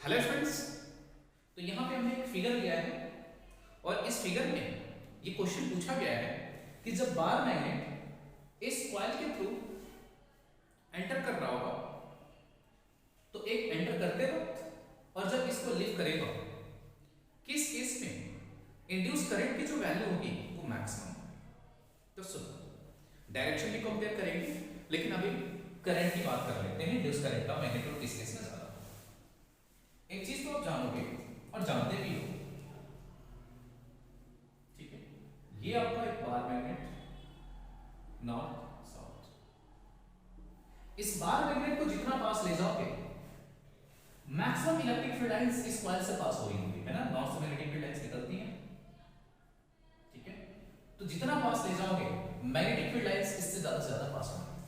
Hello friends. तो यहाँ पे हमने एक फिगर लिया है और इस फिगर में ये क्वेश्चन पूछा गया है कि जब बार मैग्नेट इस कॉइल के थ्रू एंटर कर रहा होगा तो एक एंटर करते वक्त और जब इसको लिफ्ट करेगा किस केस में इंड्यूस करंट की जो वैल्यू होगी वो मैक्सिमम होगी। तो सुनो, डायरेक्शन भी कंपेयर करेंगे लेकिन अभी करंट की बात कर लेते हैं। इंड्यूस करंट का मैग्नीट्यूड किस केस में ज्यादा। एक चीज तो आप जानोगे और जानते भी हो, ठीक है, ये आपका एक बार मैग्नेट नॉर्थ साउथ। इस बार मैग्नेट को जितना पास ले जाओगे मैक्सिमम इलेक्ट्रिक फील्ड लाइंस इस कॉइल से पास हो रही होंगी, है ना। नॉर्थ से मैग्नेटिक फील्ड लाइंस निकलती हैं, ठीक है। तो जितना पास ले जाओगे मैग्नेटिक फील्ड लाइंस इससे ज्यादा से ज्यादा पास होंगी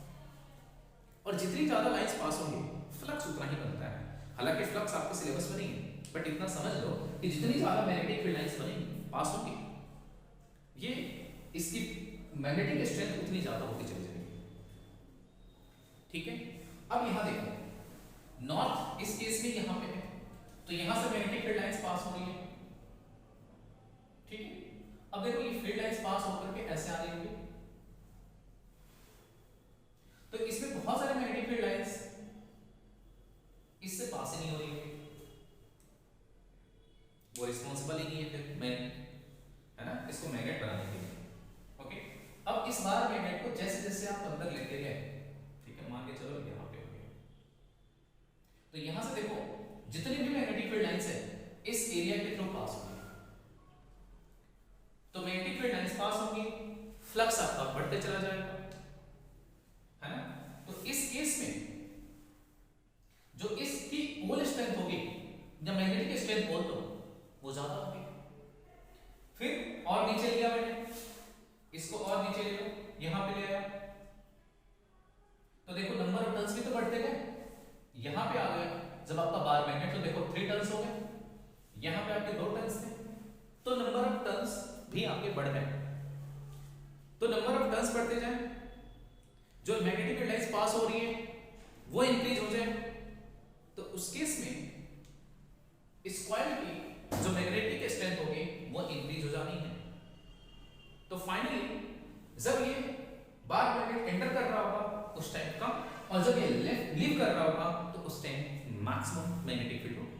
और जितनी ज्यादा लाइंस पास होंगी फ्लक्स उतना ही बनता है। हालांकि फ्लक्स आपके सिलेबस में नहीं है, बट इतना समझ लो कि जितनी ज्यादा मैग्नेटिक फील्ड लाइंस बनेंगी पास होंगी, ये इसकी मैग्नेटिक स्ट्रेंथ उतनी ज्यादा होती चली जाएगी, ठीक है। अब यहां देखो, नॉर्थ इस केस में यहां पे है तो यहां से मैग्नेटिक फील्ड लाइंस पास हो रही है, ठीक है। अब देखो ये फील्ड लाइंस पास होकर के ऐसे आ रही होगी तो इसमें बहुत सारे मैग्नेटिक फील्ड लाइंस इससे पास ही नहीं हो रही है, वो रिस्पॉन्सिबल ही नहीं है फिर मैग्नेट, है ना, इसको मैग्नेट बनाने के लिए। ओके, अब इस बार मैग्नेट को जैसे जैसे आप अंदर लेते गए, ठीक है, मान के चलो यहां पे हो गया, तो यहां से देखो जितनी भी मैग्नेटिक फील्ड लाइंस है इस एरिया के थ्रू पास होंगी, तो मैग्नेटिक फील्ड लाइंस पास होंगी, फ्लक्स आपका बढ़ते चला जाएगा, है ना। तो इस केस में जो इसकी पोल स्ट्रेंथ होगी या मैग्नेटिक स्ट्रेंथ बोल दो वो ज्यादा होगी। फिर और नीचे लिया मैंने, इसको और नीचे ले लो, यहां पे ले आया तो देखो नंबर ऑफ टर्न्स भी तो बढ़ते गए। यहां पे आ गया जब आपका बार मैग्नेट, तो देखो 3 टर्न्स हो गए, यहां पे आपके 2 टर्न्स थे तो नंबर ऑफ टर्न्स भी आपके बढ़ गए। तो नंबर ऑफ टर्न्स बढ़ते जाए, जो मैग्नेटिक फील्ड लाइंस पास हो रही है वो इंक्रीज हो जाए, तो उस केस में इस कॉइल की जो मैग्नेटिक स्ट्रेंथ होगी वो इंक्रीज हो जानी है। तो फाइनली जब ये बार मैग्नेट एंटर कर रहा होगा उस टाइम कम, और जब ये लीव कर रहा होगा तो उस टाइम मैक्सिमम मैग्नेटिक फील्ड होगी।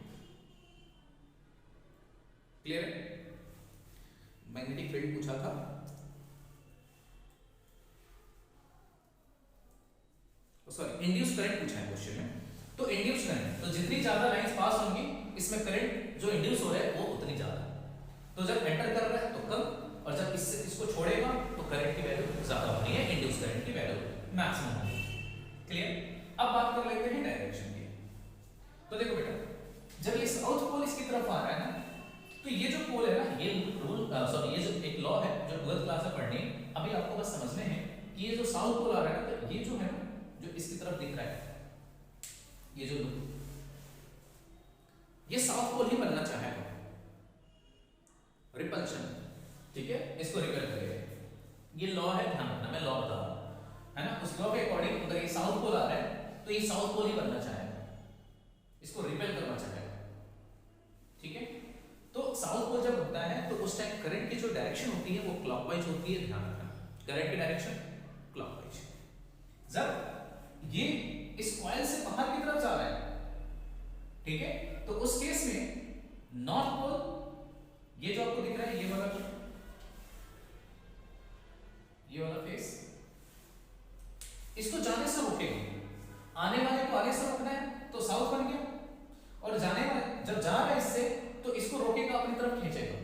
क्लियर है? मैग्नेटिक फील्ड पूछा था, सॉरी इंड्यूस करंट पूछा है क्वेश्चन में। तो इंड्यूस करंट, तो जितनी ज्यादा लाइंस पास होंगी इसमें करंट जो इंड्यूस हो रहा है वो उतनी ज्यादा। तो जब एंटर कर रहा है तो कम, और जब इसको छोड़ेगा तो करंट की वैल्यू ज्यादा होनी है, इंड्यूस करंट की वैल्यू मैक्सिमम होनी है। क्लियर? अब बात कर लेते हैं डायरेक्शन की। तो देखो बेटा, जब ये साउथ पोल इसकी तरफ आ रहा है ना, तो ये जो पोल है ना, ये रूल सॉरी ये जो एक लॉ है जो 12th क्लास में पढ़नी, अभी आपको बस समझने हैं कि ये जो साउथ पोल आ रहा है ना, तो ये जो है ना जो इसकी तरफ दिख रहा है, ये जो ये साउथ पोल ही बनना चाहेगा, रिपल्शन, ठीक है, इसको रिपेल करेगा। ये लॉ है, ध्यान रखना, मैं लॉ बता रहा हूं, है ना। उस लॉ के अकॉर्डिंग अगर ये साउथ पोल आ रहा है तो ये साउथ पोल ही बनना चाहेगा, इसको रिपेल करना चाहेगा, ठीक है। तो साउथ पोल जब बनता है तो उस टाइम करंट की जो डायरेक्शन होती है वो क्लॉकवाइज होती है, ध्यान रखना, करंट की डायरेक्शन क्लॉकवाइज। जब ये इस कॉइल से बाहर की तरफ जा रहा है, ठीक है, तो उस केस में नॉर्थ पोल, ये जो आपको दिख रहा है ये वाला फेस, इसको जाने से रोकेगा, आने वाले को आगे से रोकना है तो साउथ बन गया, और जाने वाले जब जा रहा है इससे तो इसको रोकेगा, अपनी तरफ खींचेगा,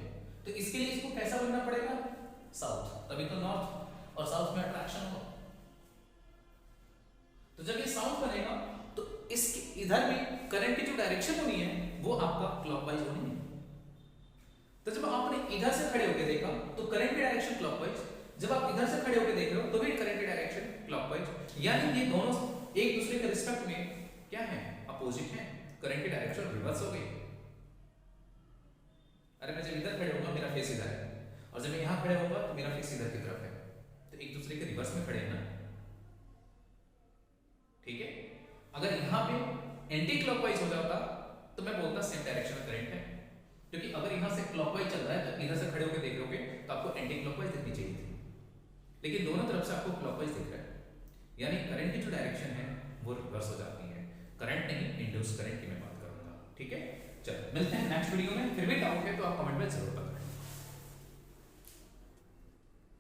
तो इसके लिए इसको कैसा बनना पड़ेगा, साउथ, तभी तो नॉर्थ और साउथ में अट्रैक्शन होगा। तो जब ये साउथ बनेगा तो इसके इधर भी करंट की जो डायरेक्शन होनी है वो आपका क्लॉकवाइज होनी है। तो जब आपने इधर से खड़े होकर देखा तो करंट की डायरेक्शन क्लॉकवाइज, जब आप इधर से खड़े होकर देख रहे हो तो भी करंट की डायरेक्शन क्लॉकवाइज, यानी ये दोनों एक दूसरे के रिस्पेक्ट में क्या है, अपोजिट है, करंट की डायरेक्शन रिवर्स हो गई। अरे मैं जब इधर खड़े होऊंगा मेरा फेस इधर है, और जब मैं यहां खड़े होऊंगा तो मेरा फेस इधर की तरफ है, तो एक दूसरे के रिवर्स में खड़े हैं ना, ठीक है। अगर यहां पे एंटी क्लॉकवाइज हो जाता तो मैं बोलता सेम डायरेक्शन में करंट है, क्योंकि अगर यहाँ से क्लॉकवाइज चल रहा है तो इधर से खड़े होकर देख रहे होगे तो आपको एंटी क्लॉकवाइज दिखनी चाहिए थी, लेकिन दोनों तरफ से आपको क्लॉकवाइज दिख रहा है, यानी करंट की जो डायरेक्शन है वो रिवर्स हो जाती है। करंट नहीं, इंड्यूस करंट की मैं बात करूंगा। ठीक है, चलो मिलते हैं नेक्स्ट वीडियो में। फिर भी डाउट है तो आप कमेंट में जरूर बताएं।